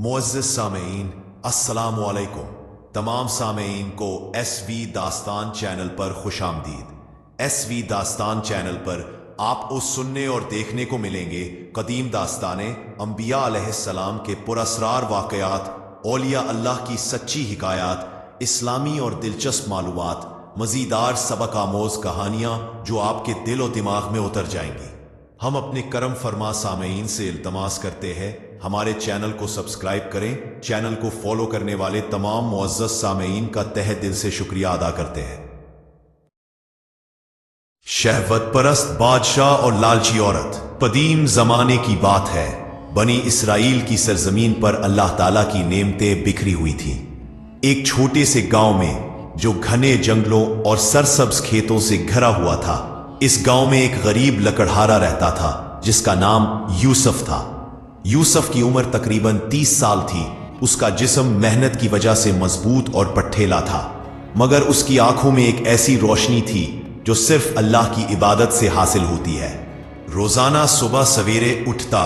मुअज़्ज़िज़ सामेईन, अस्सलामु अलैकुम। तमाम सामेईन को SV दास्तान चैनल पर खुशामदीद। SV दास्तान चैनल पर आपको सुनने और देखने को मिलेंगे कदीम दास्ताने अंबिया अलैहिस्सलाम के पुरअसरार वाक़यात, औलिया अल्लाह की सच्ची हिकायात, इस्लामी और दिलचस्प मालूमात, मज़ीदार सबक आमोज़ कहानियाँ जो आपके दिल और दिमाग में उतर जाएंगी। हम अपने करम फरमा सामेईन से इल्तमास करते हैं हमारे चैनल को सब्सक्राइब करें। चैनल को फॉलो करने वाले तमाम मुअज़्ज़ज़ सामेईन का तहे दिल से शुक्रिया अदा करते हैं। शहवत परस्त बादशाह और लालची औरत। कदीम जमाने की बात है, बनी इसराइल की सरजमीन पर अल्लाह ताला की नेमतें बिखरी हुई थी। एक छोटे से गांव में जो घने जंगलों और सरसब्ज खेतों से घिरा हुआ था, इस गांव में एक गरीब लकड़हारा रहता था जिसका नाम यूसुफ था। यूसुफ की उम्र तकरीबन 30 साल थी। उसका जिस्म मेहनत की वजह से मजबूत और पट्ठेला था, मगर उसकी आंखों में एक ऐसी रोशनी थी जो सिर्फ अल्लाह की इबादत से हासिल होती है। रोजाना सुबह सवेरे उठता,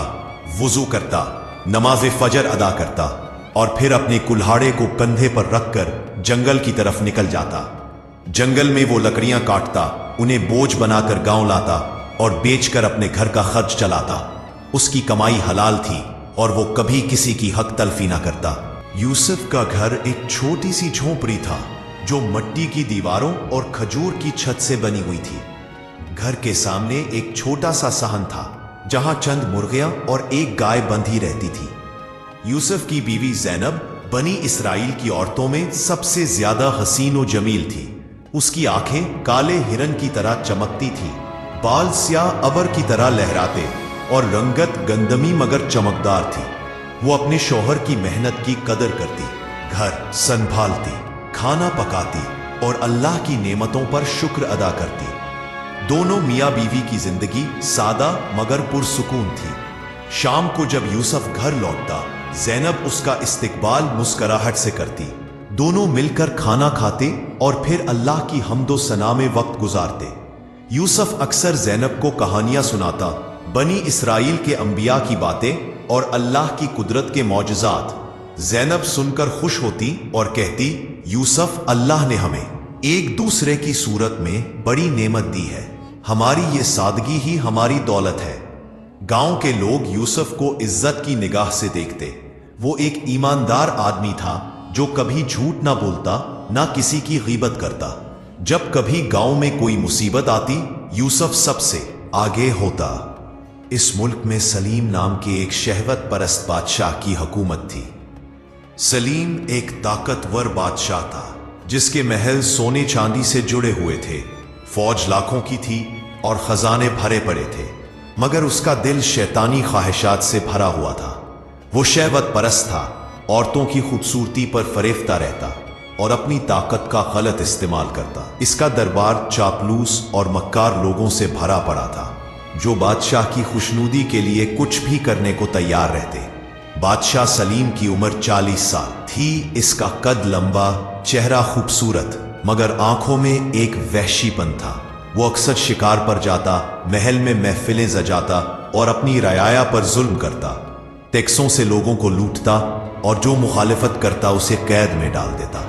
वुजू करता, नमाज फजर अदा करता और फिर अपने कुल्हाड़े को कंधे पर रखकर जंगल की तरफ निकल जाता। जंगल में वो लकड़ियां काटता, उन्हें बोझ बनाकर गांव लाता और बेचकर अपने घर का खर्च चलाता। उसकी कमाई हलाल थी और वो कभी किसी की हक तलफी ना करता। यूसुफ का घर एक छोटी सी झोपड़ी था जो मिट्टी की दीवारों और खजूर की छत से बनी हुई थी। घर के सामने एक छोटा सा सहन था जहां चंद मुर्गियां और एक गाय बंधी रहती थी। यूसुफ की बीवी ज़ैनब बनी इसराइल की औरतों में सबसे ज्यादा हसीन और जमील थी। उसकी आंखें काले हिरन की तरह चमकती थी, बाल स्याह अबर की तरह लहराते और रंगत गंदमी मगर चमकदार थी। वो अपने शौहर की मेहनत की कदर करती, घर संभालती, खाना पकाती और अल्लाह की नेमतों पर शुक्र अदा करती। दोनों मियाँ बीवी की जिंदगी सादा मगर पुरसुकून थी। शाम को जब यूसुफ घर लौटता, ज़ैनब उसका इस्तकबाल मुस्कुराहट से करती। दोनों मिलकर खाना खाते और फिर अल्लाह की हम्दो सना में वक्त गुजारते। यूसुफ अक्सर ज़ैनब को कहानियां सुनाता, बनी इसराइल के अंबिया की बातें और अल्लाह की कुदरत के मौजज़ात। ज़ैनब सुनकर खुश होती और कहती, यूसुफ, अल्लाह ने हमें एक दूसरे की सूरत में बड़ी नेमत दी है। हमारी ये सादगी ही हमारी दौलत है। गांव के लोग यूसुफ को इज्जत की निगाह से देखते। वो एक ईमानदार आदमी था जो कभी झूठ ना बोलता, ना किसी की गीबत करता। जब कभी गांव में कोई मुसीबत आती, यूसुफ सबसे आगे होता। इस मुल्क में सलीम नाम के एक शहवत परस्त बादशाह की हुकूमत थी। सलीम एक ताकतवर बादशाह था जिसके महल सोने चांदी से जुड़े हुए थे, फौज लाखों की थी और खजाने भरे पड़े थे, मगर उसका दिल शैतानी ख्वाहिशात से भरा हुआ था। वो शहवत परस्त था, औरतों की खूबसूरती पर फरेफ्ता रहता और अपनी ताकत का गलत इस्तेमाल करता। इसका दरबार चापलूस और मक्कार लोगों से भरा पड़ा था जो बादशाह की खुशनुदी के लिए कुछ भी करने को तैयार रहते। बादशाह सलीम की उम्र 40 साल थी। इसका कद लंबा, चेहरा खूबसूरत, मगर आंखों में एक वहशीपन था। वो अक्सर शिकार पर जाता, महल में महफिलें सजाता और अपनी रयाया पर जुल्म करता। टैक्सों से लोगों को लूटता और जो मुखालिफत करता उसे कैद में डाल देता।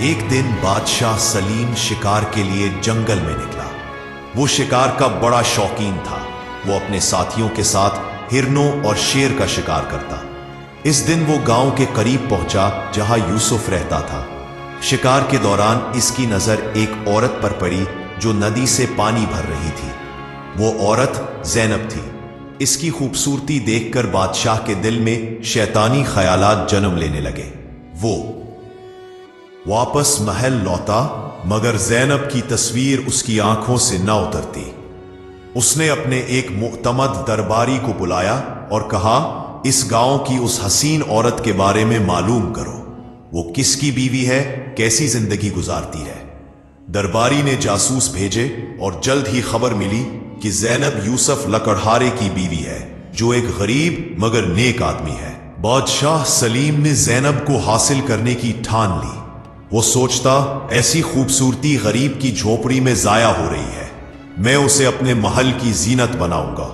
एक दिन बादशाह सलीम शिकार के लिए जंगल में निकला। वो शिकार का बड़ा शौकीन था। वो अपने साथियों के साथ हिरनों और शेर का शिकार करता। इस दिन वो गांव के करीब पहुंचा जहां यूसुफ रहता था। शिकार के दौरान इसकी नजर एक औरत पर पड़ी जो नदी से पानी भर रही थी। वो औरत ज़ैनब थी। इसकी खूबसूरती देखकर बादशाह के दिल में शैतानी ख्यालात जन्म लेने लगे। वो वापस महल लौटा, मगर ज़ैनब की तस्वीर उसकी आंखों से न उतरती। उसने अपने एक मुअतमद दरबारी को बुलाया और कहा, इस गांव की उस हसीन औरत के बारे में मालूम करो। वो किसकी बीवी है, कैसी जिंदगी गुजारती है। दरबारी ने जासूस भेजे और जल्द ही खबर मिली कि ज़ैनब यूसुफ लकड़हारे की बीवी है जो एक गरीब मगर नेक आदमी है। बादशाह सलीम ने ज़ैनब को हासिल करने की ठान ली। वो सोचता, ऐसी खूबसूरती गरीब की झोपड़ी में जाया हो रही है, मैं उसे अपने महल की जीनत बनाऊंगा।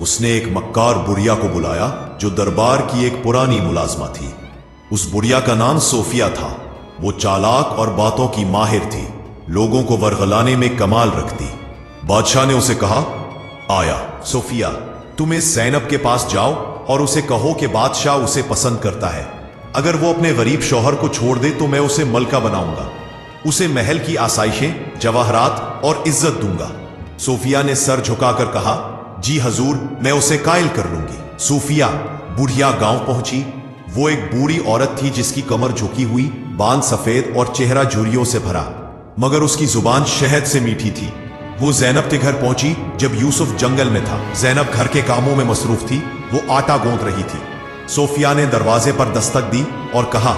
उसने एक मक्कार बुढ़िया को बुलाया जो दरबार की एक पुरानी मुलाजमा थी। उस बुढ़िया का नाम सोफिया था। वो चालाक और बातों की माहिर थी, लोगों को वरगलाने में कमाल रखती। बादशाह ने उसे कहा, आया सोफिया, तुम इस ज़ैनब के पास जाओ और उसे कहो कि बादशाह उसे पसंद करता है। अगर वो अपने गरीब शौहर को छोड़ दे तो मैं उसे मलका बनाऊंगा, उसे महल की आसाइशें, जवाहरात और इज्जत दूंगा। सोफिया ने सर झुकाकर कहा, जी हजूर, मैं उसे कायल कर लूंगी। सोफिया बुढ़िया गांव पहुंची। वो एक बूढ़ी औरत थी जिसकी कमर झुकी हुई, बाल सफेद और चेहरा झुर्रियों से भरा, मगर उसकी जुबान शहद से मीठी थी। वो ज़ैनब के घर पहुंची जब यूसुफ जंगल में था। ज़ैनब घर के कामों में मसरूफ थी, वो आटा गूंथ रही थी। सोफिया ने दरवाजे पर दस्तक दी और कहा,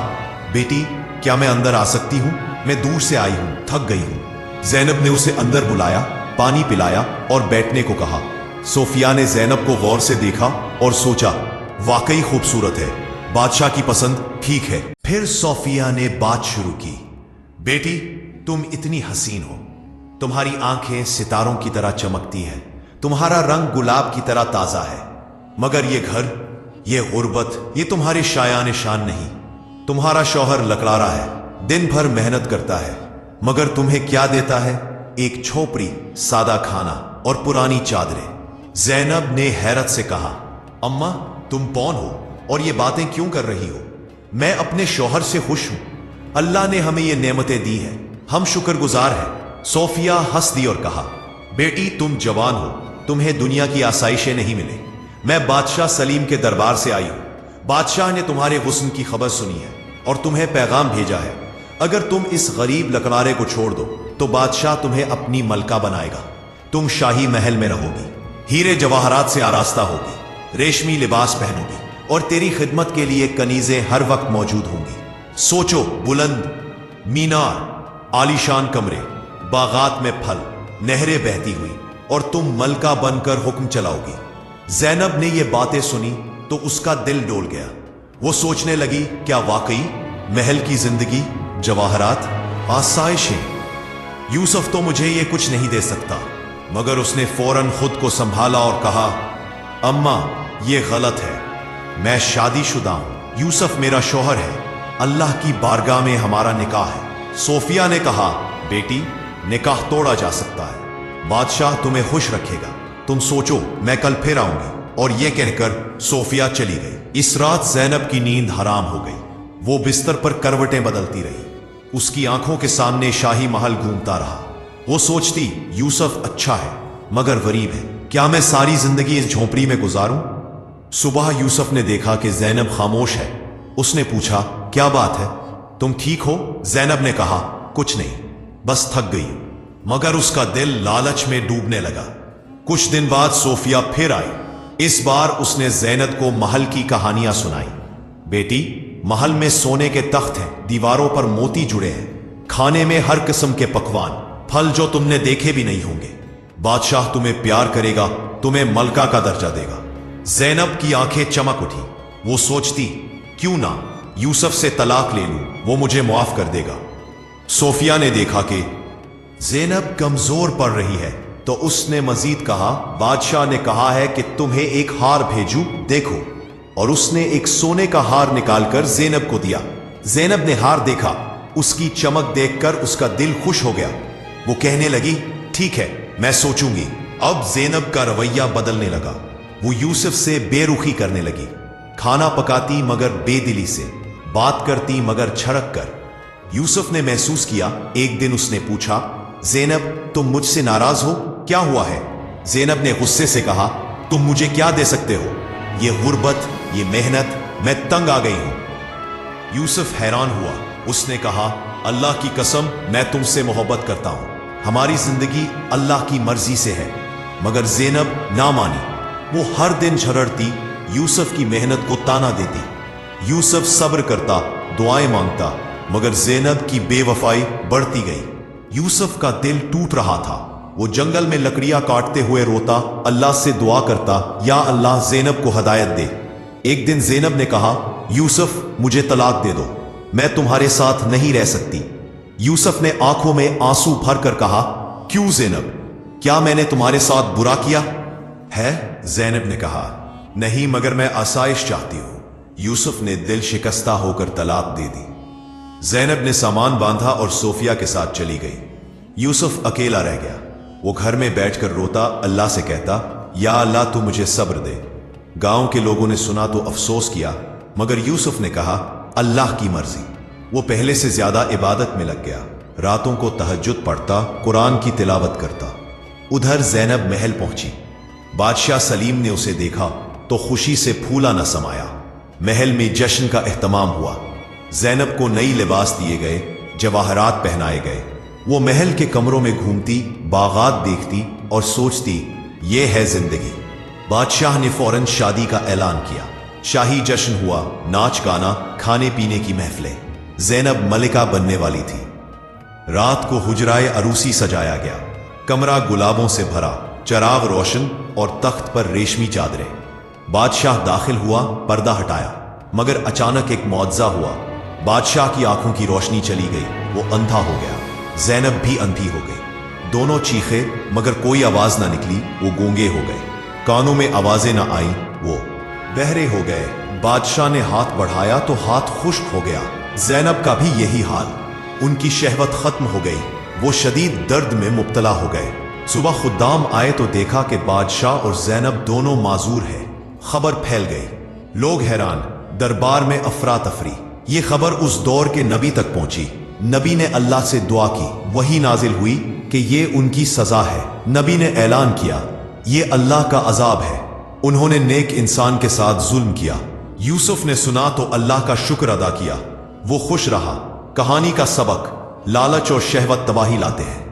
बेटी, क्या मैं अंदर आ सकती हूं? मैं दूर से आई हूं, थक गई हूं। ज़ैनब ने उसे अंदर बुलाया, पानी पिलाया और बैठने को कहा। सोफिया ने ज़ैनब को गौर से देखा और सोचा, वाकई खूबसूरत है, बादशाह की पसंद ठीक है। फिर सोफिया ने बात शुरू की, बेटी, तुम इतनी हसीन हो, तुम्हारी आंखें सितारों की तरह चमकती हैं, तुम्हारा रंग गुलाब की तरह ताजा है, मगर ये घर, ये गुर्बत, ये तुम्हारे शायान शान नहीं। तुम्हारा शौहर लकड़ारा है, दिन भर मेहनत करता है, मगर तुम्हें क्या देता है? एक झोपड़ी, सादा खाना और पुरानी चादरें। ज़ैनब ने हैरत से कहा, अम्मा, तुम कौन हो और ये बातें क्यों कर रही हो? मैं अपने शौहर से खुश हूं, अल्लाह ने हमें ये नेमतें दी हैं, हम शुक्रगुजार हैं। सोफिया हंस दी और कहा, बेटी, तुम जवान हो, तुम्हें दुनिया की आसाइशें नहीं मिले। मैं बादशाह सलीम के दरबार से आई हूं। बादशाह ने तुम्हारे हुस्न की खबर सुनी है और तुम्हें पैगाम भेजा है। अगर तुम इस गरीब लकड़ारे को छोड़ दो तो बादशाह तुम्हें अपनी मलका बनाएगा। तुम शाही महल में रहोगी, हीरे जवाहरात से आरास्ता होगी, रेशमी लिबास पहनोगी और तेरी खिदमत के लिए कनीजें हर वक्त मौजूद होंगी। सोचो, बुलंद मीनार, आलीशान कमरे, बागात में फल, नहरें बहती हुई, और तुम मलका बनकर हुक्म चलाओगी। ज़ैनब ने ये बातें सुनी तो उसका दिल डोल गया। वो सोचने लगी, क्या वाकई महल की जिंदगी, जवाहरात, आसाइशें, यूसुफ तो मुझे ये कुछ नहीं दे सकता। मगर उसने फौरन खुद को संभाला और कहा, अम्मा, ये गलत है, मैं शादीशुदा हूं, यूसुफ मेरा शौहर है, अल्लाह की बारगाह में हमारा निकाह है। सोफिया ने कहा, बेटी, निकाह तोड़ा जा सकता है, बादशाह तुम्हें खुश रखेगा, तुम सोचो, मैं कल फिर आऊंगी। और यह कहकर सोफिया चली गई। इस रात ज़ैनब की नींद हराम हो गई। वो बिस्तर पर करवटें बदलती रही। उसकी आंखों के सामने शाही महल घूमता रहा। वो सोचती, यूसुफ अच्छा है मगर गरीब है, क्या मैं सारी जिंदगी इस झोंपड़ी में गुजारूं? सुबह यूसुफ ने देखा कि ज़ैनब खामोश है। उसने पूछा, क्या बात है, तुम ठीक हो? ज़ैनब ने कहा, कुछ नहीं, बस थक गई। मगर उसका दिल लालच में डूबने लगा। कुछ दिन बाद सोफिया फिर आई। इस बार उसने ज़ैनब को महल की कहानियां सुनाई। बेटी, महल में सोने के तख्त हैं, दीवारों पर मोती जुड़े हैं, खाने में हर किस्म के पकवान, फल जो तुमने देखे भी नहीं होंगे। बादशाह तुम्हें प्यार करेगा, तुम्हें मलका का दर्जा देगा। ज़ैनब की आंखें चमक उठी। वो सोचती, क्यों ना यूसुफ से तलाक ले लूं, वो मुझे मुआफ कर देगा। सोफिया ने देखा कि ज़ैनब कमजोर पड़ रही है तो उसने मजीद कहा, बादशाह ने कहा है कि तुम्हें एक हार भेजूं, देखो। और उसने एक सोने का हार निकालकर ज़ैनब को दिया। ज़ैनब ने हार देखा, उसकी चमक देखकर उसका दिल खुश हो गया। वो कहने लगी, ठीक है, मैं सोचूंगी। अब ज़ैनब का रवैया बदलने लगा। वो यूसुफ से बेरुखी करने लगी। खाना पकाती मगर बेदिली से, बात करती मगर झड़क कर। यूसुफ ने महसूस किया। एक दिन उसने पूछा, ज़ैनब, तुम मुझसे नाराज हो, क्या हुआ है? ज़ैनब ने गुस्से से कहा, तुम मुझे क्या दे सकते हो? ये गुर्बत, ये मेहनत, मैं तंग आ गई हूं। यूसुफ हैरान हुआ। उसने कहा, अल्लाह की कसम, मैं तुमसे मोहब्बत करता हूं, हमारी जिंदगी अल्लाह की मर्जी से है। मगर ज़ैनब ना मानी। वो हर दिन झरड़ती, यूसुफ की मेहनत को ताना देती। यूसुफ सब्र करता, दुआएं मांगता, मगर ज़ैनब की बेवफाई बढ़ती गई। यूसुफ का दिल टूट रहा था। वो जंगल में लकड़ियां काटते हुए रोता, अल्लाह से दुआ करता, या अल्लाह ज़ैनब को हदायत दे। एक दिन ज़ैनब ने कहा, यूसुफ, मुझे तलाक दे दो, मैं तुम्हारे साथ नहीं रह सकती। यूसुफ ने आंखों में आंसू भरकर कहा, क्यों ज़ैनब, क्या मैंने तुम्हारे साथ बुरा किया? ہے? زینب نے کہا نہیں، مگر میں آسائش چاہتی ہوں۔ یوسف نے دل شکستہ ہو کر طلاق دے دی۔ زینب نے سامان باندھا اور صوفیہ کے ساتھ چلی گئی۔ یوسف اکیلا رہ گیا۔ وہ گھر میں بیٹھ کر روتا، اللہ سے کہتا یا اللہ تو مجھے صبر دے۔ گاؤں کے لوگوں نے سنا تو افسوس کیا، مگر یوسف نے کہا اللہ کی مرضی۔ وہ پہلے سے زیادہ عبادت میں لگ گیا، راتوں کو تہجد پڑھتا، قرآن کی تلاوت کرتا۔ ادھر زینب محل پہنچی۔ بادشاہ سلیم نے اسے دیکھا تو خوشی سے پھولا نہ سمایا۔ محل میں جشن کا اہتمام ہوا۔ زینب کو نئی لباس دیے گئے، جواہرات پہنائے گئے۔ وہ محل کے کمروں میں گھومتی، باغات دیکھتی اور سوچتی یہ ہے زندگی۔ بادشاہ نے فوراً شادی کا اعلان کیا۔ شاہی جشن ہوا، ناچ گانا، کھانے پینے کی محفلیں۔ زینب ملکہ بننے والی تھی۔ رات کو حجرائے عروسی سجایا گیا، کمرہ گلابوں سے بھرا، چراغ روشن اور تخت پر ریشمی چادریں۔ بادشاہ داخل ہوا، پردہ ہٹایا، مگر اچانک ایک معجزہ ہوا۔ بادشاہ کی آنکھوں کی روشنی چلی گئی، وہ اندھا ہو گیا۔ زینب بھی اندھی ہو گئی۔ دونوں چیخے مگر کوئی آواز نہ نکلی، وہ گونگے ہو گئے۔ کانوں میں آوازیں نہ آئیں، وہ بہرے ہو گئے۔ بادشاہ نے ہاتھ بڑھایا تو ہاتھ خشک ہو گیا۔ زینب کا بھی یہی حال۔ ان کی شہوت ختم ہو گئی، وہ شدید درد میں مبتلا ہو گئے۔ صبح خدام آئے تو دیکھا کہ بادشاہ اور زینب دونوں معذور ہیں۔ خبر پھیل گئی، لوگ حیران، دربار میں افراتفری۔ یہ خبر اس دور کے نبی تک پہنچی۔ نبی نے اللہ سے دعا کی، وحی نازل ہوئی کہ یہ ان کی سزا ہے۔ نبی نے اعلان کیا یہ اللہ کا عذاب ہے، انہوں نے نیک انسان کے ساتھ ظلم کیا۔ یوسف نے سنا تو اللہ کا شکر ادا کیا، وہ خوش رہا۔ کہانی کا سبق: لالچ اور شہوت تباہی لاتے ہیں۔